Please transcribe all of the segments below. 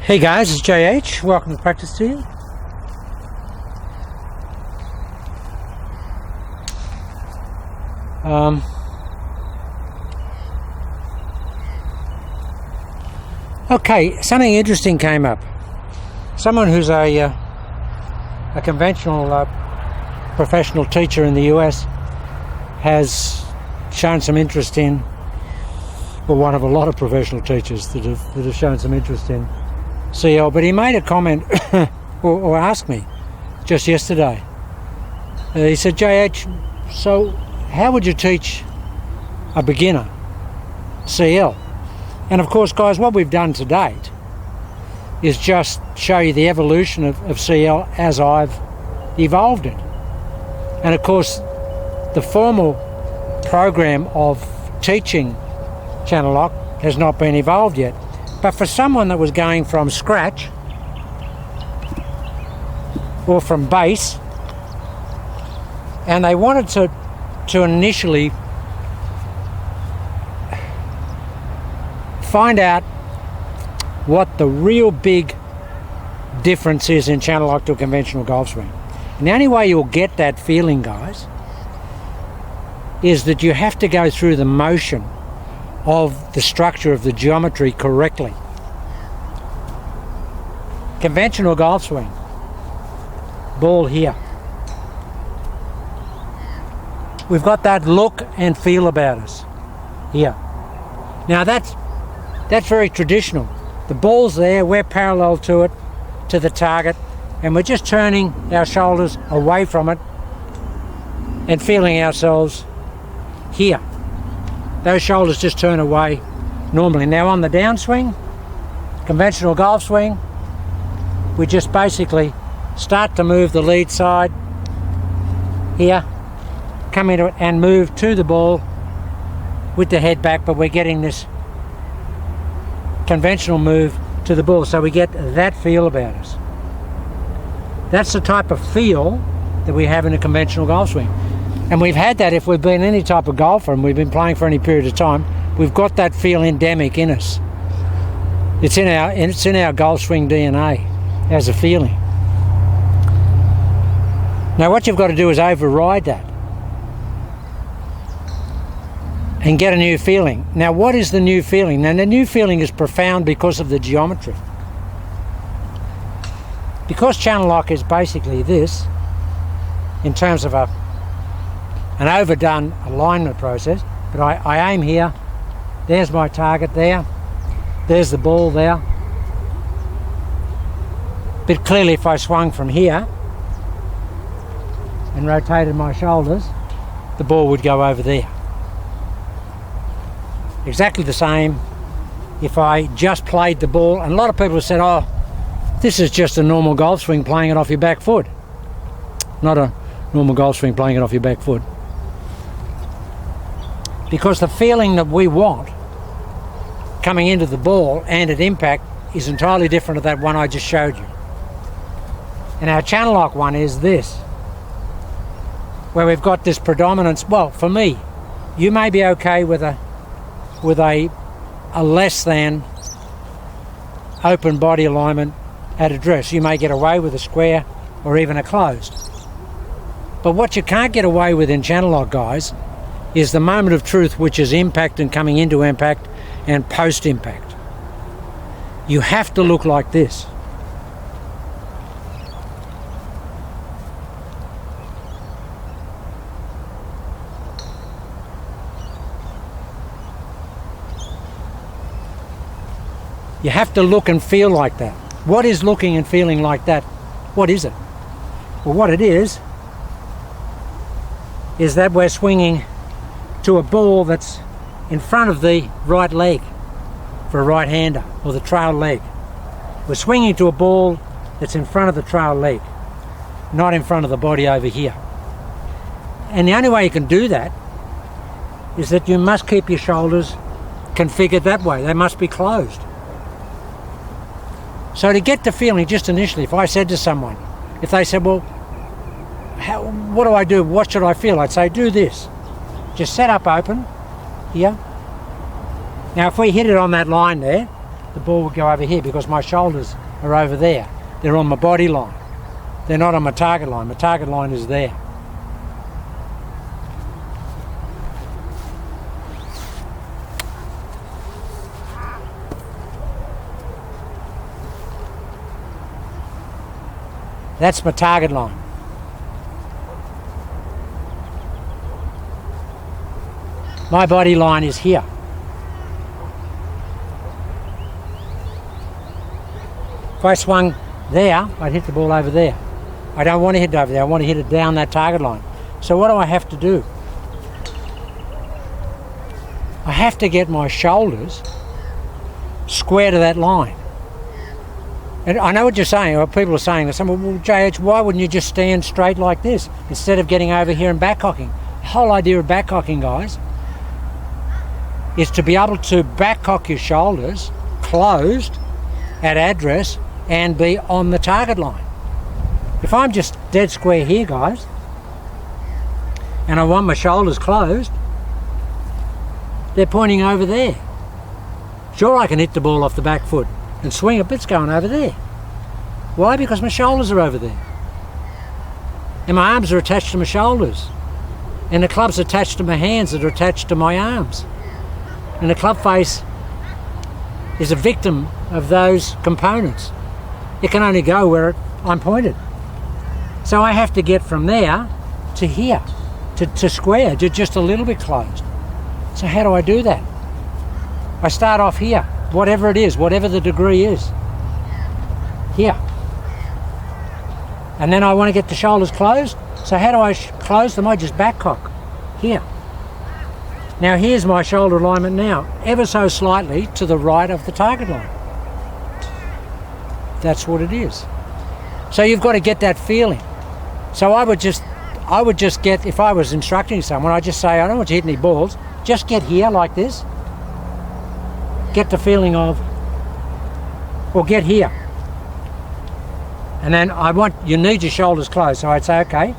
Hey guys, it's JH. Welcome to Practice to You. Okay, something interesting came up. Someone who's a conventional professional teacher in the US has shown some interest in, well, one of a lot of professional teachers that have shown some interest in CL, but he made a comment or asked me just yesterday. He said, JH, so how would you teach a beginner CL? And of course, guys, what we've done to date is just show you the evolution of CL as I've evolved it. And of course, the formal program of teaching channel lock has not been evolved yet. But for someone that was going from scratch or from base, and they wanted to initially find out what the real big difference is in channel lock to a conventional golf swing. And the only way you'll get that feeling, guys, is that you have to go through the motion of the structure of the geometry correctly. Conventional golf swing, ball here. We've got that look and feel about us here. Now that's very traditional. The ball's there, we're parallel to it, to the target, and we're just turning our shoulders away from it and feeling ourselves here. Those shoulders just turn away normally. Now on the downswing, conventional golf swing, we just basically start to move the lead side here, come into it and move to the ball with the head back, but we're getting this conventional move to the ball, so we get that feel about us. That's the type of feel that we have in a conventional golf swing. And we've had that if we've been any type of golfer and we've been playing for any period of time. We've got that feel endemic in us. It's in our golf swing DNA as a feeling. Now what you've got to do is override that and get a new feeling. Now what is the new feeling? Now the new feeling is profound because of the geometry. Because channel lock is basically this, in terms of an overdone alignment process, but I aim here, there's my target there, there's the ball there. But clearly if I swung from here and rotated my shoulders, the ball would go over there. Exactly the same if I just played the ball, and a lot of people have said, oh, this is just a normal golf swing playing it off your back foot. Not a normal golf swing playing it off your back foot. Because the feeling that we want coming into the ball and at impact is entirely different to that one I just showed you. And our channel lock one is this, where we've got this predominance. Well, for me, you may be okay with a less than open body alignment at address. You may get away with a square or even a closed. But what you can't get away with in channel lock, guys, is the moment of truth, which is impact and coming into impact and post-impact. You have to look like this. You have to look and feel like that. What is looking and feeling like that? What is it? Well, what it is that we're swinging to a ball that's in front of the right leg for a right-hander, or the trail leg. We're swinging to a ball that's in front of the trail leg, not in front of the body over here. And the only way you can do that is that you must keep your shoulders configured that way. They must be closed. So to get the feeling, just initially, if I said to someone, if they said, well, what do I do? What should I feel? I'd say, do this. Just set up open here. Now if we hit it on that line there, the ball would go over here because my shoulders are over there. They're on my body line. They're not on my target line. My target line is there. That's my target line. My body line is here. If I swung there, I'd hit the ball over there. I don't want to hit it over there. I want to hit it down that target line. So what do I have to do? I have to get my shoulders square to that line. And I know what you're saying, or people are saying, well, JH, why wouldn't you just stand straight like this instead of getting over here and backcocking? The whole idea of backcocking, guys, is to be able to backcock your shoulders closed at address and be on the target line. If I'm just dead square here, guys, and I want my shoulders closed, they're pointing over there. Sure, I can hit the ball off the back foot and swing it, but it's going over there. Why? Because my shoulders are over there. And my arms are attached to my shoulders. And the club's attached to my hands that are attached to my arms. And the club face is a victim of those components. It can only go where I'm pointed. So I have to get from there to here, to square, to just a little bit closed. So how do I do that? I start off here, whatever it is, whatever the degree is. Here. And then I want to get the shoulders closed. So how do I close them? I just backcock. Here. Now here's my shoulder alignment now, ever so slightly to the right of the target line. That's what it is. So you've got to get that feeling. So I would just get, if I was instructing someone, I'd just say, I don't want you to hit any balls, just get here like this. Get the feeling of, or get here. And then you need your shoulders closed. So I'd say, okay,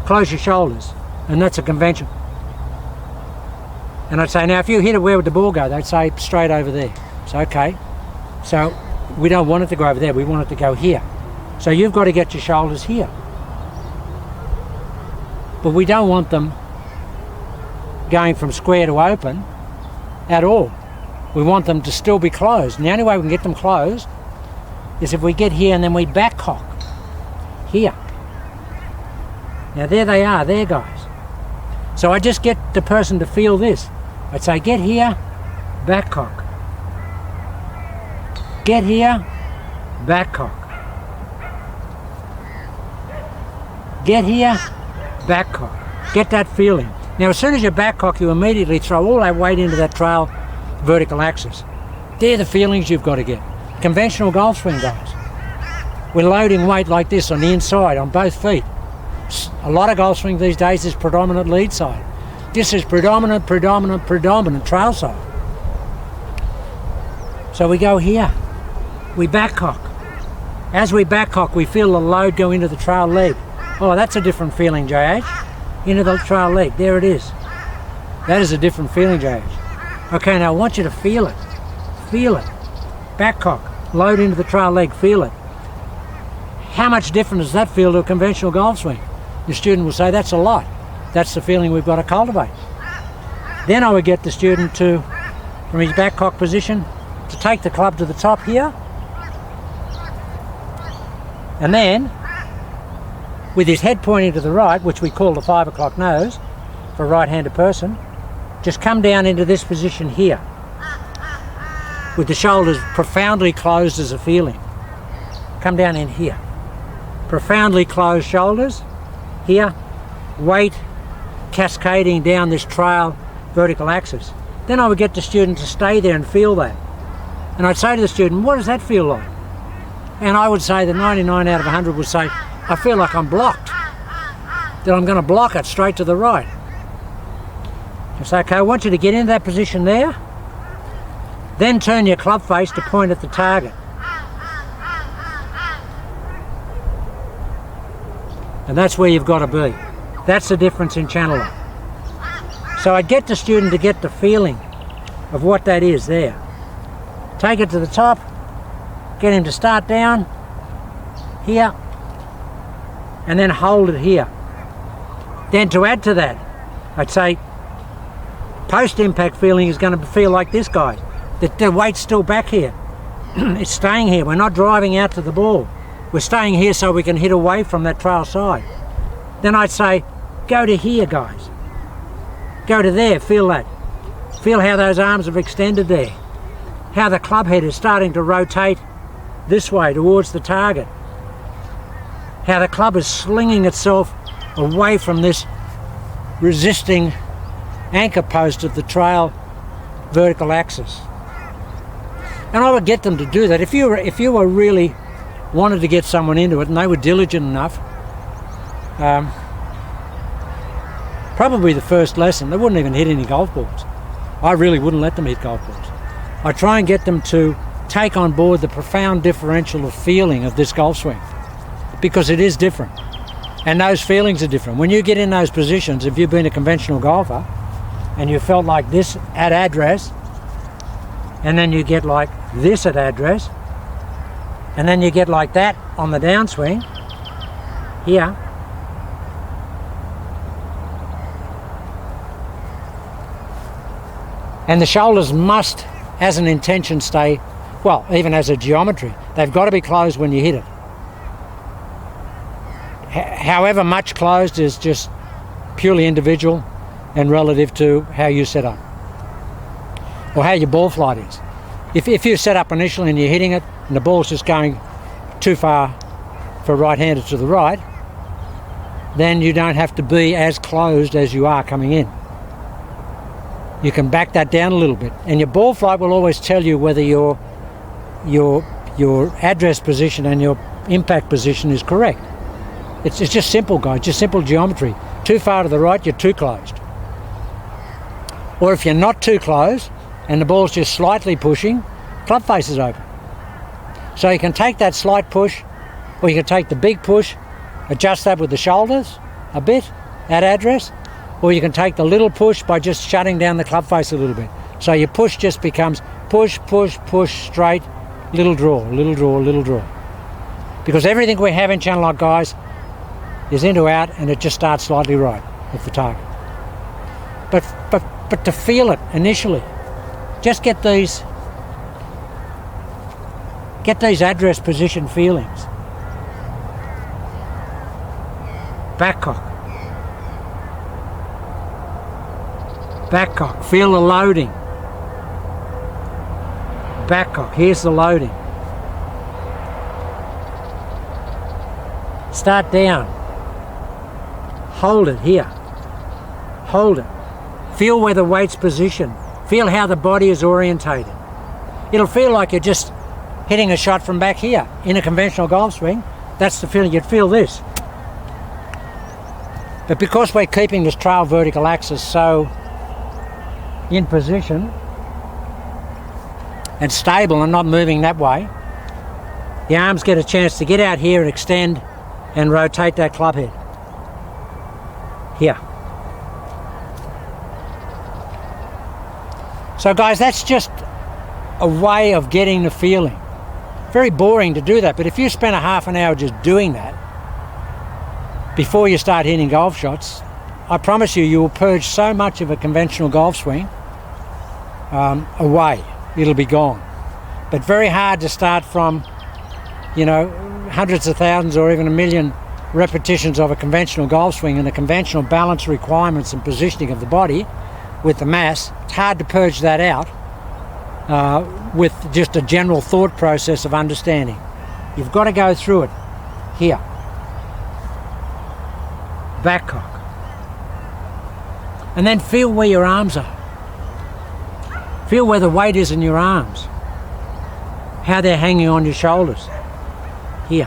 close your shoulders. And that's a convention. And I'd say, now if you hit it, where would the ball go? They'd say, straight over there. So, okay. So we don't want it to go over there. We want it to go here. So you've got to get your shoulders here. But we don't want them going from square to open at all. We want them to still be closed. And the only way we can get them closed is if we get here and then we backcock. Here. Now there they are, there guys. So I just get the person to feel this. I'd say, get here, backcock. Get here, backcock. Get here, backcock. Get that feeling. Now as soon as you backcock, you immediately throw all that weight into that trail vertical axis. They're the feelings you've got to get. Conventional golf swing, guys. We're loading weight like this on the inside, on both feet. A lot of golf swing these days is predominant lead side. This is predominant trail side. So we go here. We backcock. As we backcock, we feel the load go into the trail leg. Oh, that's a different feeling, JH. Into the trail leg. There it is. That is a different feeling, JH. Okay, now I want you to feel it. Feel it. Backcock. Load into the trail leg. Feel it. How much different does that feel to a conventional golf swing? The student will say, that's a lot. That's the feeling we've got to cultivate. Then I would get the student to, from his backcock position, to take the club to the top here. And then, with his head pointing to the right, which we call the 5 o'clock nose, for a right-handed person, just come down into this position here, with the shoulders profoundly closed as a feeling. Come down in here. Profoundly closed shoulders, here, weight cascading down this trail vertical axis. Then I would get the student to stay there and feel that. And I'd say to the student, what does that feel like? And I would say that 99 out of 100 would say, I feel like I'm blocked. That I'm going to block it straight to the right. I say, okay, I want you to get into that position there. Then turn your club face to point at the target. And that's where you've got to be. That's the difference in channeling. So I get the student to get the feeling of what that is there. take it to the top, get him to start down here, and then hold it here. Then to add to that, I'd say post-impact feeling is going to feel like this, guy. The weight's still back here. It's staying here. We're not driving out to the ball. We're staying here so we can hit away from that trail side. Then I'd say, go to here, guys. Go to there, feel that. Feel how those arms have extended there. How the club head is starting to rotate this way towards the target. How the club is slinging itself away from this resisting anchor post of the trail vertical axis. And I would get them to do that. If you were really wanted to get someone into it and they were diligent enough, probably the first lesson, they wouldn't even hit any golf balls. I really wouldn't let them hit golf balls. I try and get them to take on board the profound differential of feeling of this golf swing, because it is different. And those feelings are different. When you get in those positions, if you've been a conventional golfer and you felt like this at address, and then you get like this at address, and then you get like that on the downswing here, and the shoulders must, as an intention, stay, well, even as a geometry, they've got to be closed when you hit it. However much closed is just purely individual and relative to how you set up, or how your ball flight is. If you set up initially and you're hitting it and the ball's just going too far for right-handed to the right, then you don't have to be as closed as you are coming in. You can back that down a little bit, and your ball flight will always tell you whether your address position and your impact position is correct. It's just simple, guys, just simple geometry. Too far to the right, you're too closed. Or if you're not too close and the ball's just slightly pushing, club face is open. So you can take that slight push, or you can take the big push, adjust that with the shoulders a bit at address, or you can take the little push by just shutting down the club face a little bit. So your push just becomes push, push, push, straight, little draw, little draw, little draw. Because everything we have in channel lock, guys, is into out, and it just starts slightly right of the target. But to feel it initially, just get these address position feelings. Back cock. Back cock. Feel the loading. Back cock. Here's the loading. Start down. Hold it here. Hold it. Feel where the weight's positioned. Feel how the body is orientated. It'll feel like you're just hitting a shot from back here. In a conventional golf swing, that's the feeling. You'd feel this. But because we're keeping this trail vertical axis so in position and stable and not moving that way, the arms get a chance to get out here and extend and rotate that club head. Here. So guys, that's just a way of getting the feeling. Very boring to do that, but if you spend a half an hour just doing that before you start hitting golf shots, I promise you will purge so much of a conventional golf swing away. It'll be gone. But very hard to start from, hundreds of thousands or even a million repetitions of a conventional golf swing and the conventional balance requirements and positioning of the body with the mass. It's hard to purge that out with just a general thought process of understanding. You've got to go through it here. Back cock. And then feel where your arms are. Feel where the weight is in your arms. How they're hanging on your shoulders. Here.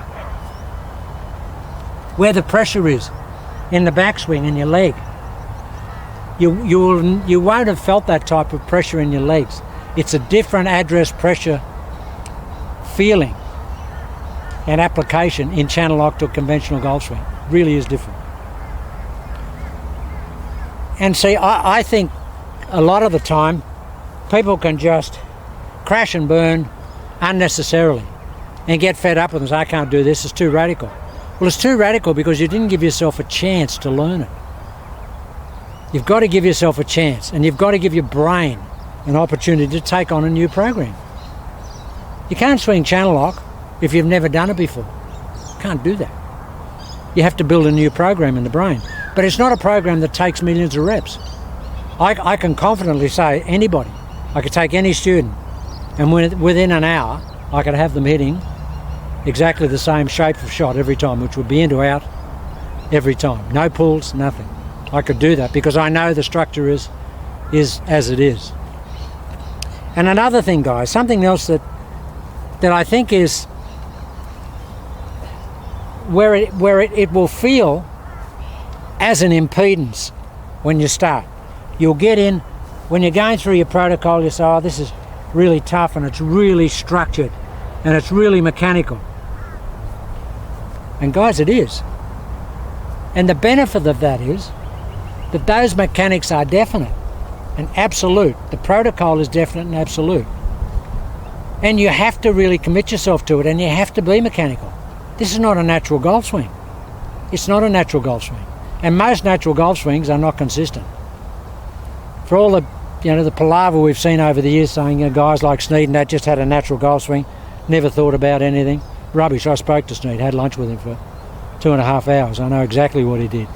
Where the pressure is in the backswing in your leg. You won't have felt that type of pressure in your legs. It's a different address pressure feeling and application in channel lock to a conventional golf swing. It really is different. And see, I think a lot of the time people can just crash and burn unnecessarily and get fed up with them and say, I can't do this, it's too radical. Well, it's too radical because you didn't give yourself a chance to learn it. You've got to give yourself a chance, and you've got to give your brain an opportunity to take on a new program. You can't swing channel lock if you've never done it before. You can't do that. You have to build a new program in the brain. But it's not a program that takes millions of reps. I can confidently say anybody, I could take any student, and within an hour I could have them hitting exactly the same shape of shot every time, which would be in to out every time. No pulls, nothing. I could do that because I know the structure is as it is. And another thing, guys, something else that I think is where it will feel as an impedance when you start. You'll get in, when you're going through your protocol, you say, oh, this is really tough and it's really structured and it's really mechanical. And guys, it is. And the benefit of that is that those mechanics are definite and absolute. The protocol is definite and absolute. And you have to really commit yourself to it, and you have to be mechanical. This is not a natural golf swing. It's not a natural golf swing. And most natural golf swings are not consistent. For all the, the palaver we've seen over the years saying, guys like Snead and that just had a natural golf swing, never thought about anything. Rubbish. I spoke to Snead, had lunch with him for 2.5 hours. I know exactly what he did.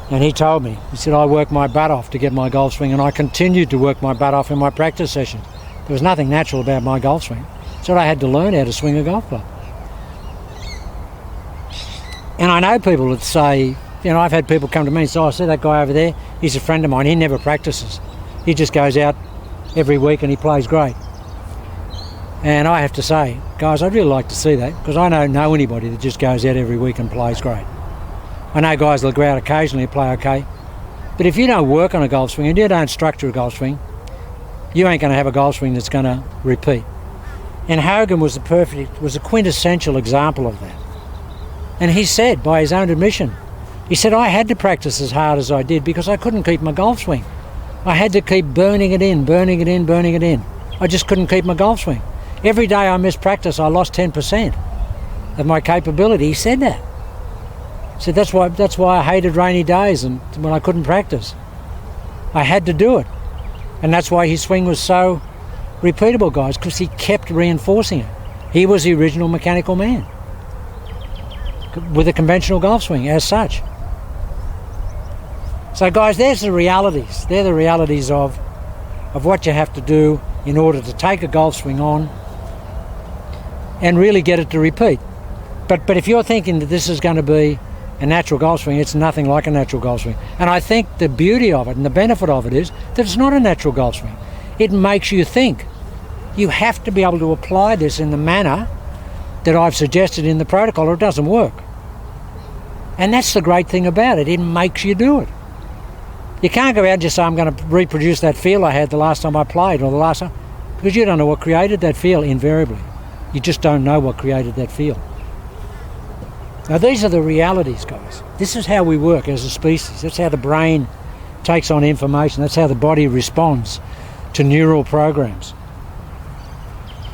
And he told me, he said, I worked my butt off to get my golf swing, and I continued to work my butt off in my practice sessions. There was nothing natural about my golf swing. So I had to learn how to swing a golf club. And I know people that say, I've had people come to me and say, I see that guy over there, he's a friend of mine, he never practices. He just goes out every week and he plays great. And I have to say, guys, I'd really like to see that, because I don't know anybody that just goes out every week and plays great. I know guys that'll go out occasionally and play okay. But if you don't work on a golf swing and you don't structure a golf swing, you ain't going to have a golf swing that's going to repeat. And Hogan was a quintessential example of that. And he said, by his own admission, he said, I had to practice as hard as I did because I couldn't keep my golf swing. I had to keep burning it in. I just couldn't keep my golf swing. Every day I missed practice, I lost 10% of my capability. He said that. He said, that's why I hated rainy days and when I couldn't practice. I had to do it. And that's why his swing was so repeatable, guys, because he kept reinforcing it. He was the original mechanical man with a conventional golf swing as such. So guys, there's the realities. They're the realities of what you have to do in order to take a golf swing on and really get it to repeat. But if you're thinking that this is going to be a natural golf swing, it's nothing like a natural golf swing. And I think the beauty of it and the benefit of it is that it's not a natural golf swing. It makes you think. You have to be able to apply this in the manner that I've suggested in the protocol or it doesn't work. And that's the great thing about it. It makes you do it. You can't go out and just say, I'm going to reproduce that feel I had the last time I played or the last time, because you don't know what created that feel invariably. You just don't know what created that feel. Now these are the realities, guys. This is how we work as a species. That's how the brain takes on information. That's how the body responds to neural programs.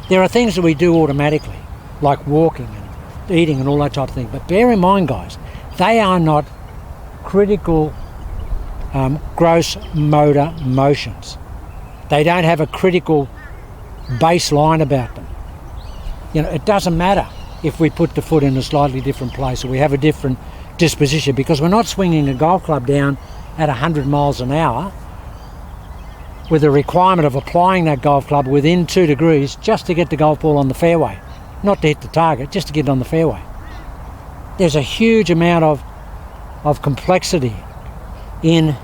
There are things that we do automatically, like walking and eating and all that type of thing. But bear in mind, guys, they are not critical gross motor motions. They don't have a critical baseline about them. It doesn't matter if we put the foot in a slightly different place or we have a different disposition, because we're not swinging a golf club down at 100 miles an hour with a requirement of applying that golf club within 2 degrees just to get the golf ball on the fairway, not to hit the target, just to get it on the fairway. There's a huge amount of complexity in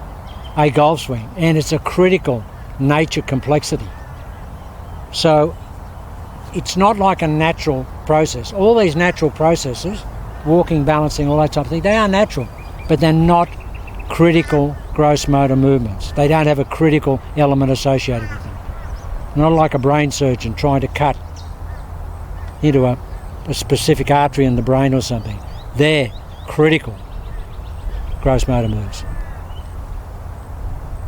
a golf swing, and it's a critical nature complexity. So it's not like a natural process. All these natural processes, walking, balancing, all that type of thing, they are natural, but they're not critical gross motor movements. They don't have a critical element associated with them. Not like a brain surgeon trying to cut into a specific artery in the brain or something. They're critical gross motor moves.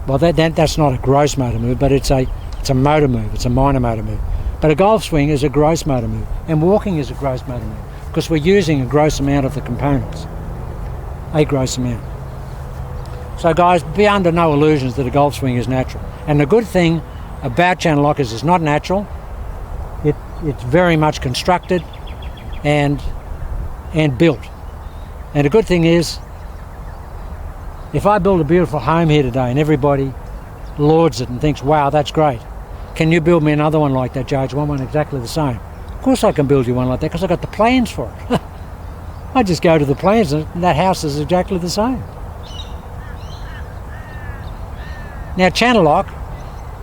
Well, that's not a gross motor move, but it's a It's a motor move, it's a minor motor move. But a golf swing is a gross motor move, and walking is a gross motor move, because we're using a gross amount of the components. A gross amount. So guys, be under no illusions that a golf swing is natural. And the good thing about channel lock is it's not natural. It's very much constructed and built. And the good thing is, if I build a beautiful home here today and everybody lauds it and thinks, wow, that's great, can you build me another one like that, George? I want one exactly the same. Of course I can build you one like that, because I've got the plans for it. I just go to the plans and that house is exactly the same. Now channel lock,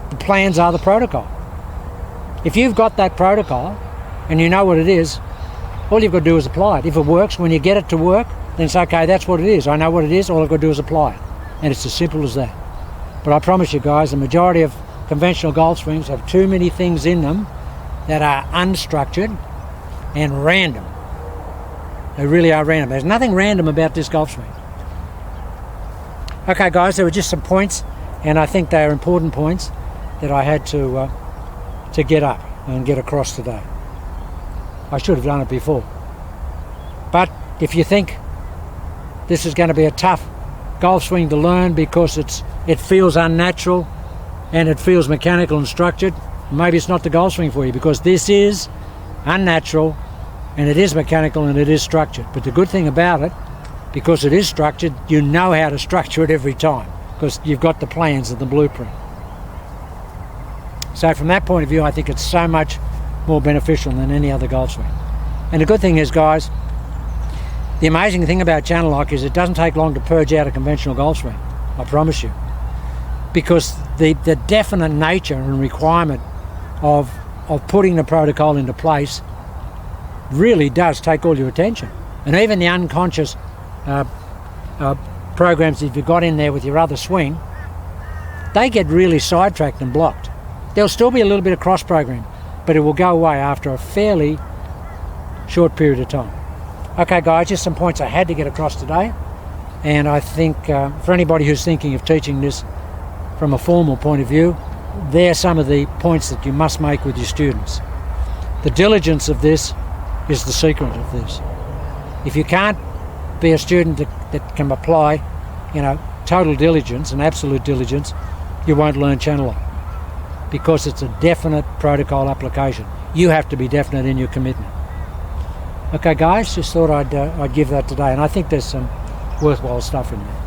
the plans are the protocol. If you've got that protocol and you know what it is, all you've got to do is apply it. If it works, when you get it to work, then it's okay, that's what it is. I know what it is, all I've got to do is apply it. And it's as simple as that. But I promise you guys, the majority of conventional golf swings have too many things in them that are unstructured and random. They really are random. There's nothing random about this golf swing. Okay guys, there were just some points, and I think they are important points that I had to get up and get across today. I should have done it before. But if you think this is going to be a tough golf swing to learn because it feels unnatural and it feels mechanical and structured, maybe it's not the golf swing for you, because this is unnatural and it is mechanical and it is structured. But the good thing about it, because it is structured, you know how to structure it every time, because you've got the plans and the blueprint. So from that point of view, I think it's so much more beneficial than any other golf swing. And the good thing is, guys, the amazing thing about channel lock is it doesn't take long to purge out a conventional golf swing, I promise you. Because the definite nature and requirement of putting the protocol into place really does take all your attention. And even the unconscious programs that you've got in there with your other swing, they get really sidetracked and blocked. There'll still be a little bit of cross program, but it will go away after a fairly short period of time. Okay guys, just some points I had to get across today, and I think for anybody who's thinking of teaching this from a formal point of view, they're some of the points that you must make with your students. The diligence of this is the secret of this. If you can't be a student that can apply, total diligence and absolute diligence, you won't learn channel lock, because it's a definite protocol application. You have to be definite in your commitment. Okay guys, just thought I'd give that today, and I think there's some worthwhile stuff in there.